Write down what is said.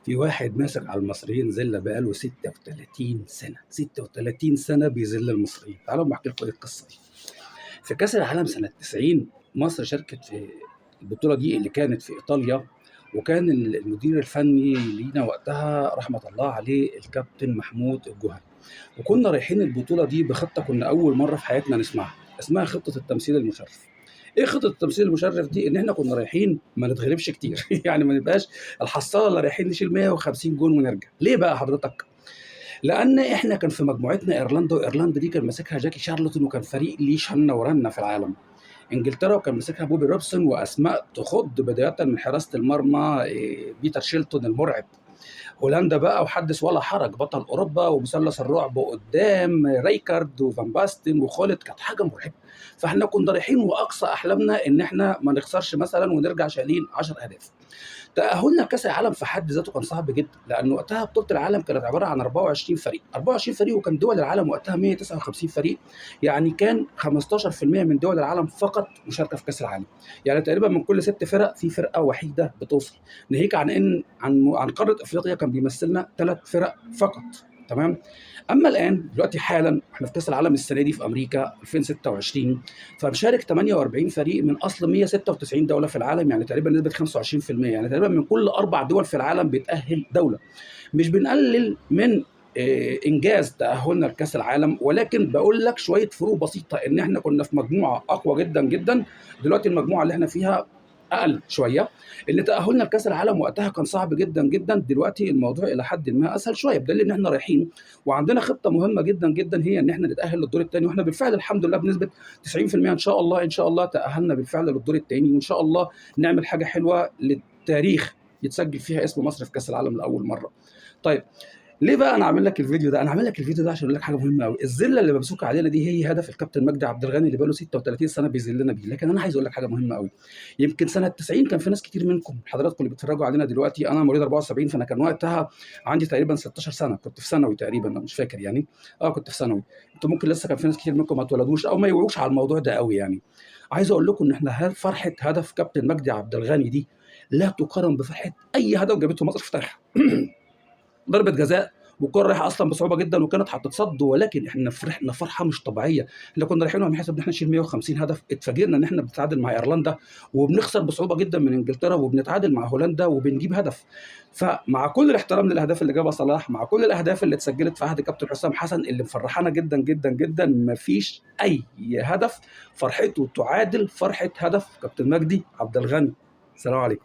في واحد ماسك على المصريين ذلة بقاله 36 سنة، 36 سنة بيذل المصريين. تعالوا أما أحكي لكم إيه القصة دي. في كأس العالم سنة 90 مصر شاركت في البطولة دي اللي كانت في إيطاليا، وكان المدير الفني لينا وقتها رحمة الله عليه الكابتن محمود الجوهري، وكنا رايحين البطولة دي بخطة كنا أول مرة في حياتنا نسمعها، اسمها خطة التمثيل المشرف. ايه خطه التمثيل المشرف دي؟ ان احنا كنا رايحين ما نتغلبش كتير يعني ما نبقاش الحصاله اللي رايحين نشيل 150 جون ونرجع. ليه بقى حضرتك؟ لان احنا كان في مجموعتنا ايرلندا، وايرلندا دي كان ماسكها جاكي شارلوتون، وكان فريق ليه شنه ورنه في العالم. انجلترا وكان ماسكها بوبي روبسون، واسماء تخض بدايه من حراسه المرمى بيتر شيلتون المرعب. هولندا بقى وحدث ولا حرج، بطل اوروبا ومثلث الرعب قدام رايكارد وفان باستن وخولت، كانت حاجه مرعبه. فاحنا كنا رايحين واقصى احلامنا ان احنا ما نخسرش مثلا ونرجع شايلين 10 اهداف. تاهلنا لكاس العالم في حد ذاته كان صعب جدا، لان وقتها بطوله العالم كانت عباره عن 24 فريق، 24 فريق، وكان دول العالم وقتها 159 فريق. يعني كان 15% من دول العالم فقط مشاركه في كاس العالم. يعني تقريبا من كل 6 فرق في فرقه وحيده بتوصل، ناهيك عن ان عن قاره افريقيا كان بيمثلنا 3 فرق فقط. تمام. اما الان دلوقتي حالا احنا في كاس العالم السنه دي في امريكا 2026، فمشارك 48 فريق من اصل 196 دوله في العالم، يعني تقريبا نسبه 25%. يعني تقريبا من كل 4 دول في العالم بيتاهل دوله. مش بنقلل من انجاز تاهلنا لكاس العالم، ولكن بقول لك شويه فروق بسيطه، ان احنا كنا في مجموعه اقوى جدا جدا، دلوقتي المجموعه اللي احنا فيها اقل شويه. اللي تاهلنا لكاس العالم وقتها كان صعب جدا جدا، دلوقتي الموضوع الى حد ما اسهل شويه، بدليل ان احنا رايحين وعندنا خطه مهمه جدا جدا، هي ان احنا نتاهل للدور الثاني، واحنا بالفعل الحمد لله بنسبه 90% ان شاء الله، ان شاء الله تاهلنا بالفعل للدور الثاني، وان شاء الله نعمل حاجه حلوه للتاريخ يتسجل فيها اسم مصر في كاس العالم لاول مره. طيب، ليه بقى انا عامل لك الفيديو ده؟ انا عامل لك الفيديو ده عشان اقول لك حاجه مهمه قوي. الذله اللي ممسوكه علينا دي هي هدف الكابتن مجدي عبد الغني اللي بقاله 36 سنه بيذلنا بيه. لكن انا عايز اقول لك حاجه مهمه قوي. يمكن سنه 90 كان في ناس كتير منكم حضراتكم اللي بتتفرجوا علينا دلوقتي، انا مواليد 74، فانا كان وقتها عندي تقريبا 16 سنه، كنت في ثانوي تقريبا، انا مش فاكر يعني. كنت في ثانوي. انتوا ممكن لسه كان في ناس كتير منكم ما اتولدوش او ما يوعوش على الموضوع ده قوي يعني. عايز اقول لكم ان احنا فرحه هدف كابتن مجدي عبد الغني دي لا تقارن بفرحه اي هدف جابته مصر في تاريخها. ضربه جزاء والكره رايحه اصلا بصعوبه جدا وكانت هتتصد، ولكن احنا فرحنا فرحه مش طبيعيه. احنا كنا رايحين بنحسب ان احنا نشيل 150 هدف، اتفاجئنا ان احنا بنتعادل مع ايرلندا، وبنخسر بصعوبه جدا من انجلترا، وبنتعادل مع هولندا، وبنجيب هدف. فمع كل الاحترام للاهداف اللي جابها صلاح، مع كل الاهداف اللي اتسجلت في عهد كابتن حسام حسن اللي مفرحانا جدا جدا جدا، مفيش اي هدف فرحته تعادل فرحه هدف كابتن مجدي عبد الغني. السلام عليكم.